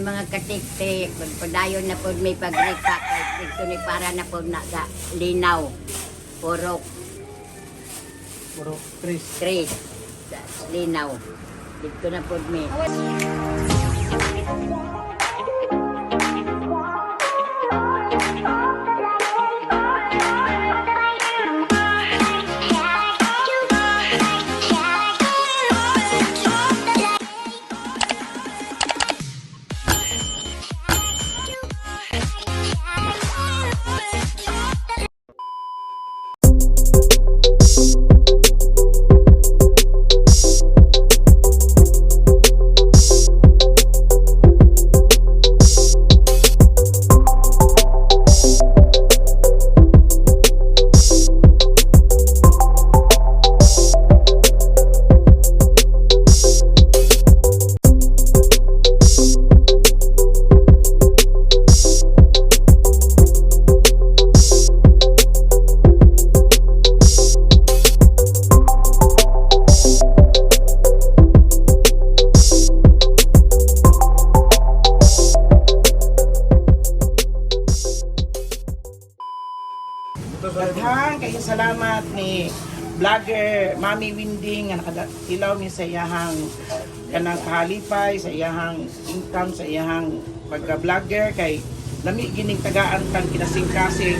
may mga katik-tik, pagpadayon na po may pagripa, kahit dito ni para na po naga linaw. Puro Chris. Chris, linaw. Dito na po may. Daghang kayo salamat ni vlogger Mami Winding nga nakatilaw ni sa iyahang kanang kahalipay, sa iyahang income, sa iyahang pagka-vlogger kay lami gining tagaan kang kinasing-kasing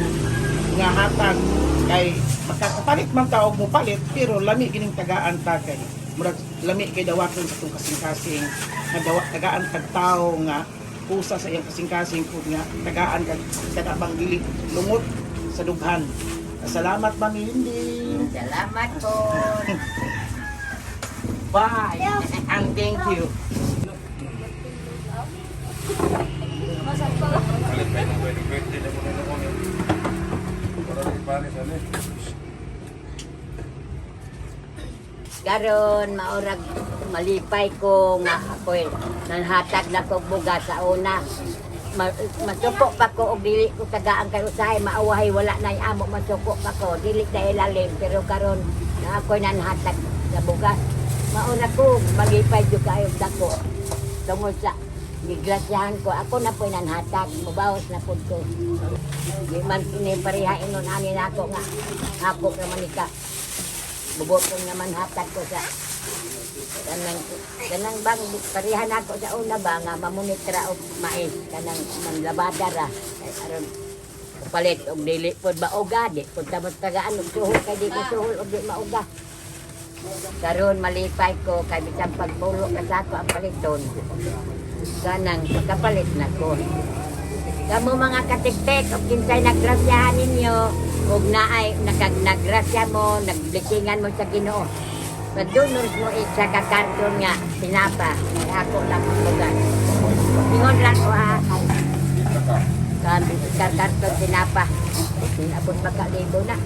nga hatag kay makakapalit man taog mo palit pero lami gining tagaan ta kay murag lami kay dawaton sa tong kasing-kasing nga tagaan kag tao nga pusa sa iyang kasing-kasing pud nga tagaan kag kadabang dili lungot sa dughan. Salamat, Mami Lindy. Salamat po. Bye. And thank you. Karon maurag malipay ko nga ako'y nanhatag na kog bugas sa una. Masuko pa ko og dili ko tagaan kay usahay maawahay wala na amo masuko pa ko dili dahil lalim pero karon na ako'y nanhatag sa bugas. Mauna ko malipay jud kayo dako. Tungod sa gigrasyahan ko ako na po'y nanhatag mubawas na pud ko. Di man kini pareha inon ani nako nga ako naman ika. Bubotong naman hatag ko sa kanang bang parihan ako sa una ba nga mamonitra og mais kanang manlabada ra kay aron palit og dili pod mauga di pod tamos tagaan og suhol kay di ko suhol og di mauga karon malipay ko kay bisan pagbulo ka sa ako ang paliton kanang pagkapalit na ko kamo mga katiktik og kinsay nagrasyahan ninyo og naay nagrasya mo nagblikingan mo sa Ginoo. Pag-donors mo sa kakarton nga, sinapa, ako lang ang lugar. Ingon lang ko ha, kakarton sinapa, sinabot magkalibo na.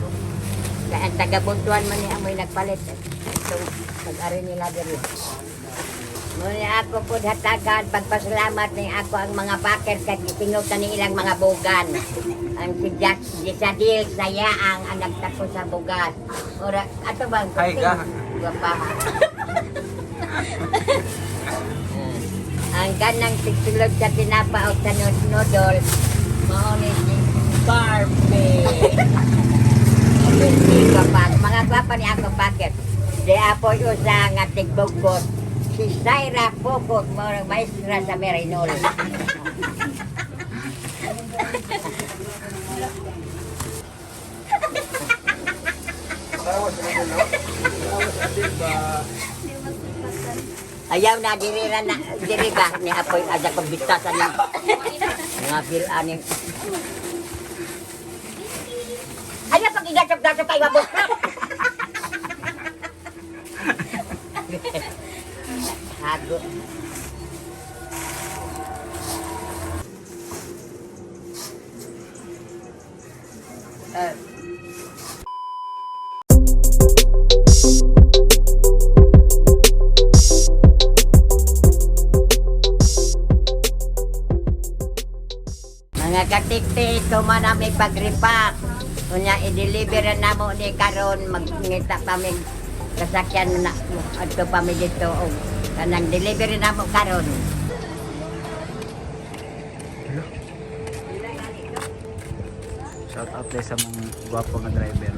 Kaya ang taga-buntuan man niya amoy nagpalit. Itong pag-ari nila dito. Muna ako po hatagan, pagpasalamat ni ako ang mga baker kag itingog ka ni ilang mga bugan. Ang si Sadil, saya ang nagtako sa bugan. Ora, ato bang? Ay, ga. Guwapaha. Ang ganang tigsulog sa tinapa o sa nodol, maunit ni Barbie. Mga gwapa ni ako bakit? Di apoy usa nga tigbugbot. Si Zaira Pokot, mga maestra sa Merinol. Ayaw na diri ba ni apoy ada pambitasan ng mga aning. Ano pag igatap-gatap kay babot? Hago. Mga katiktik, kumana may pagripak. Kunya i-deliver na mo ni karon magngita pa may kasakyan na adto pa mi dito og kanang delivery na mo karon. Shout out tayo sa mga gwapo nga driver.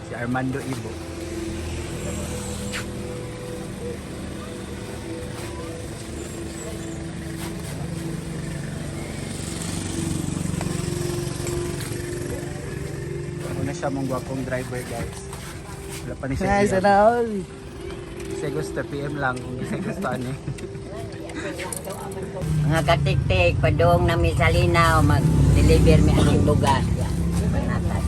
Si Armando Ibo. Ano na siya mong gwapong driver guys. Wala pa ni siya. Kasi gusto PM lang kung isa gusto niya. Mga katiktik, padung na mi sa linaw, mag-deliver mi ang bugas. Yan. Panatag.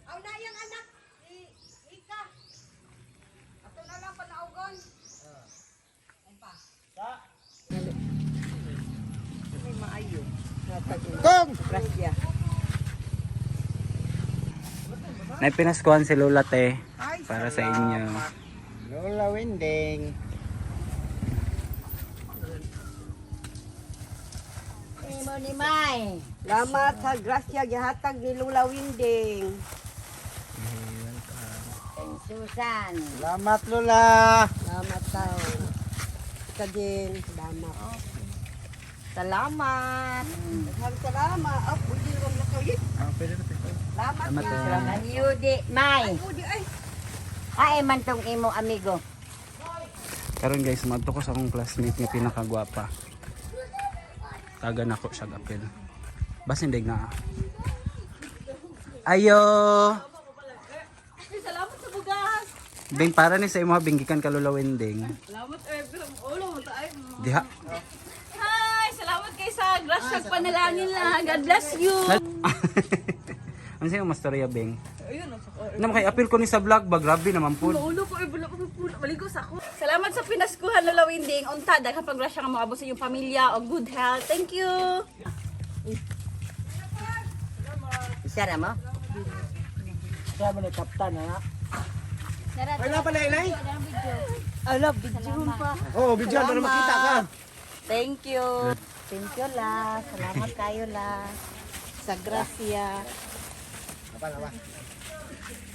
Aw na yang anak Ika. Ato na lang panaugon. May maayo. Kong! Grasya. Naipinaskuhan si Lola te para sa inyo. Lola Winding. Imo ni May. Salamat sa grasya gihatag ni Lula Winding. Susan. Salamat Lola. Salamat tao. Kadin, salamat. Salamat. Salamat. Oh, buti ron na kayo. Salamat Salamat, na. Salamat Yudi May. Buti ay. Ay man tong imo amigo. Karon guys, madto ko sa akong classmate nga pinakagwapa. Tagan ako siya gapil. Bas hindi na. Ayo. Salamat sa bugas. Bing para ni sa imo binggikan ka Lola Wending. Salamat ulo mo tayo. Diha. Hi, salamat kay sa grasya panalangin lang. God bless you. Ano sa'yo mas storya Bing? Ayun, Naman kay apil ko ni sa vlog ba grabe naman po. ulo ko maligo sa ako. Salamat sa pinaskuhan Lola Winding. Unta daghang pagrasya nga moabot sa iyong pamilya o good health. Thank you. Isa ra mo? Siya mo ni Kaptan ha. Wala pala inay. Ala, video pa. Oh, bigyan para makita ka. Thank you. Thank you la. Salamat kayo la. Sa grasya.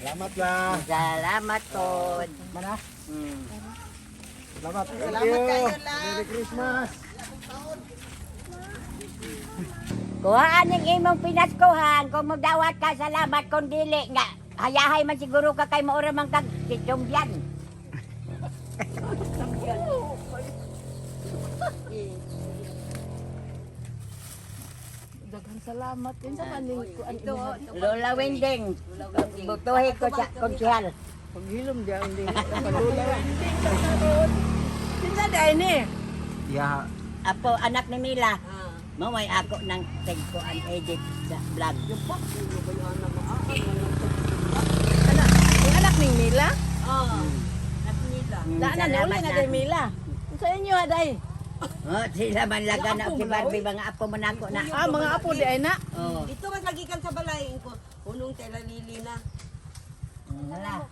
Salamat lah. Salamat po. Mana? Salamat. Salamat kayo la. Merry Christmas. Kuhaan yung imong pinaskuhan. Kung magdawat ka, salamat. Kung dili nga, hayahay man siguro ka kay maura man kag kitumbyan. Daghang salamat din sa maning ito. Lola Winding. Butuhi ko sa konsyal. Paghilom diyan din. Lola Winding sa sunod. Tinda dai ni. Ya, Apo, anak ni Mila. Mamay ako ng tagko ang edit sa vlog. Anak ning Mila? Oo. Anak Mila. Daan na uli na day Mila. Sa inyo aday. Oh, sila man laga na si Barbie mga apo man ako na. Ah, mga apo di ay na. Oh. Ito mas lagi kan sa balay ko. Punong tela lili na. Wala.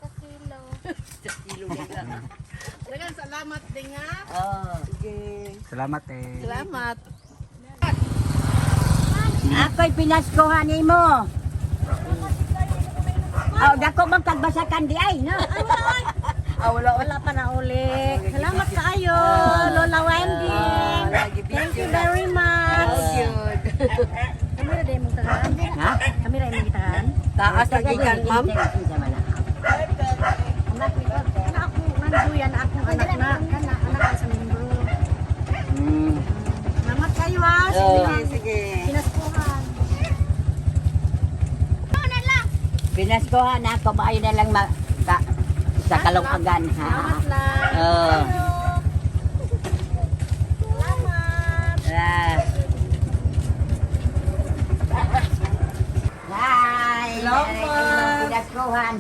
Daghang salamat din nga. Oh. salamat eh. Salamat. Ako'y pinaskuhan nimo. Oh, dako bang kagbasakan di ay, no? Wala pa na uli. Salamat kaayo, Lola Wendy. Thank you very much. Kami na din mong tagaan. Ha? Kami na mong tagaan. Taas lagi kan, ma'am. Anak ni ko. Ako nanduyan akong anak na. Anak sa membro. Pinaskuhan ako, maayo na lang sa kalungagan. Salamat lang. Oo. Salamat. Ah. Hi! Salamat. Pinaskuhan.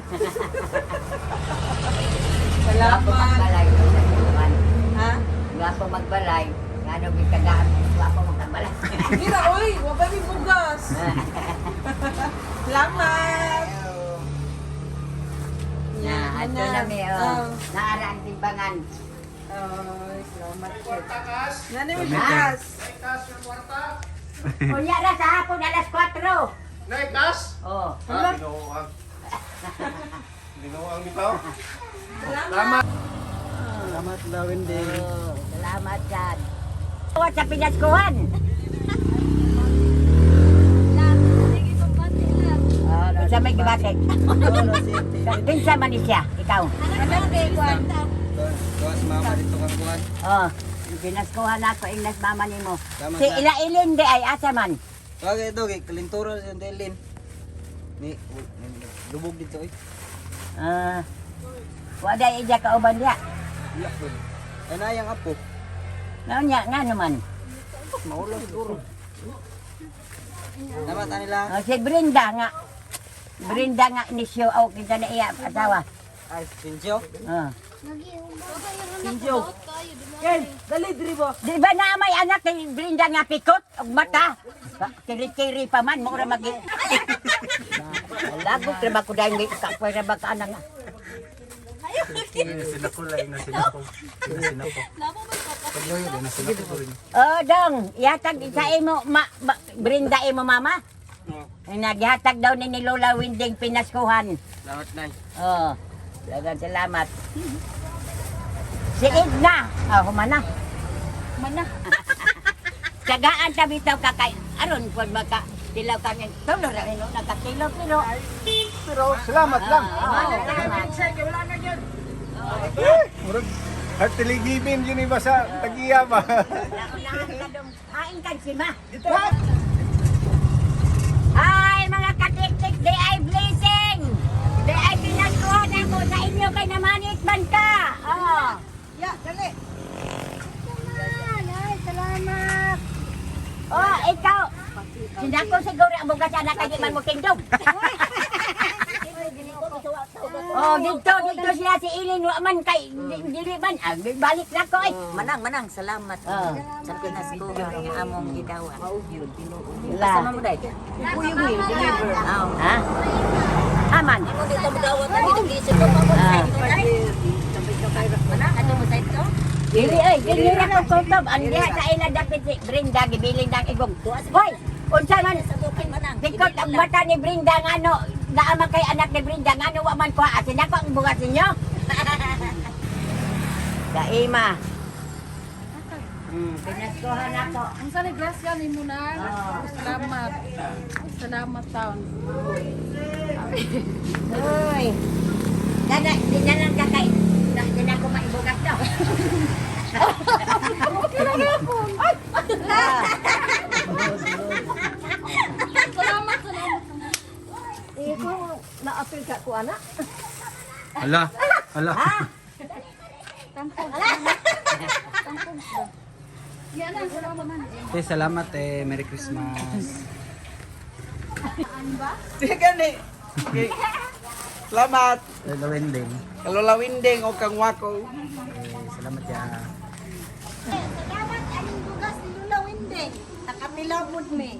Salamat. Magbalay. Pinaskuhan. Ha? Gwapo magbalay. Ano gitagaan? Gwapo magbalay. Mira, oy, wabay may bugas. Salamat. Na, ato na may naaraan timbangan. Ay, salamat. Nani may bugas. Unya na sa hapon alas 4. Naikas? Oh. Binuang bitaw. Salamat lawin din. Oh, salamat dyan. Huwag sa pinaskuhan. Sa may gibate. Pinsa man ni siya, ikaw. Tuwas mama dito kang kuhan. Oh, pinaskuhan ako ingnas mama ni mo. Salamat Si sa- Ilailin di ay asa man. Wag ito, kalintura sa Delin. Ni, lubog dito eh. Wala ija ka uban diya. Wala po. Ano yung apo? Nga nga naman. Maulo siguro. Salamat nila. Si Brenda nga. Brenda nga ni siyo o kita na iya asawa. Ay, Sinjo. Sinjo. Dali dribo. Di ba na may anak ni Brenda nga pikot og mata? Kiri-kiri pa man mo ra magi. Lago tra ba ko dai ngi ka pwera ba ka anak nga. Sinako lang na sinako. Sinako. Pagloyo din na sinako rin. Oh, dong, ihatag sa imo Brenda imo mama. Naghatag daw ni Lola Winding pinaskuhan. Salamat nay. Oh, dagan salamat. Si Edna, humana. Humana. Kagaan ta bitaw ka kay aron pud maka tilaw kami. Tulo ra ino nakatilo pero Salamat lang. Oh. Murag at tiligibin yun iba sa tagiya ba? Hain kan si Ma. Ay, mga katik-tik, di ay blessing. Di ay pinaskuhan ako sa inyo kay namanit man ka. Oh. Ya, dali. Ay, salamat. Oh, ikaw. Sinako siguro ang bugas anak kay di man mo kingdom. Oh, dito siya si Ilin wa man kay dili man. Balik na ko ay. Manang, salamat. Oh. Sa pinaskuhan ng among gidawa. Kasama mo dai? Puyog mo, deliver. Ha? Aman. Mo dito magdawat na dito gisip ko pa. Manang, ato mo sa ito? Dili ay, dili na ko kutob. Ang diha sa ila dapit si Brenda gibiling ng igong. Hoy, unsa man Sa bukid manang. Bikot ang bata ni Brenda nga no, naama kay anak ni Brenda nga no, wa man ko asin ako ang bugas ninyo. Daima. Pinaskuhan ako. Ang sa grasya ni mo na. Salamat. Salamat taon. Hoy. Dada, di na lang kakay. Di na ko maibugas daw. Salamat. Ikaw, na-apil ka ko, anak. Hala. Hala. Tampog. Tampog ba? Yan ang salamat man. Salamat Merry Christmas. Sige gani. Okay. Salamat. Lawin din. Kalola Winding o kang wako. Salamat ya. Salamat aning bugas ni Lula Winding. Nakatilabod mi.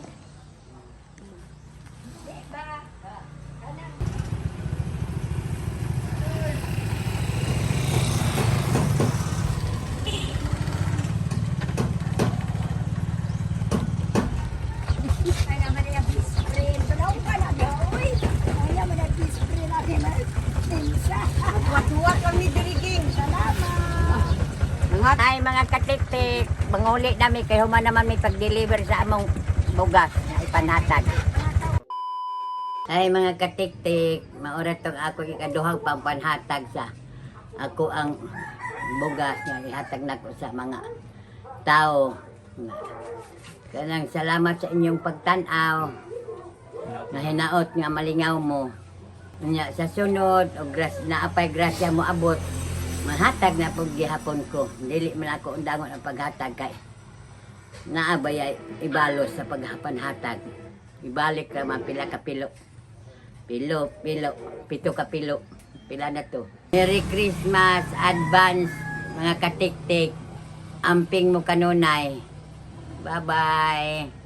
Tuwa kami diriging. Ay mga katik-tik, manguli namin kay human naman may pag-deliver sa among bugas na ipanhatag. Ay mga katik-tik, maura tong ako ikaduhang pampanhatag sa ako ang bugas nga ihatag nako sa mga tao. Kanang salamat sa inyong pagtan-aw. Na hinaot nga malingaw mo. Nya sa sunod og naapay grasya mo abot. Mahatag na pud gihapon ko. Dili man ako undangon ang paghatag kay naabay ibalos sa paghapan-hatag. Ibalik ra man pila ka pilo. Pilo, pito ka pilo. Pila na to. Merry Christmas, advance, mga katik-tik. Amping mo kanunay. Bye-bye.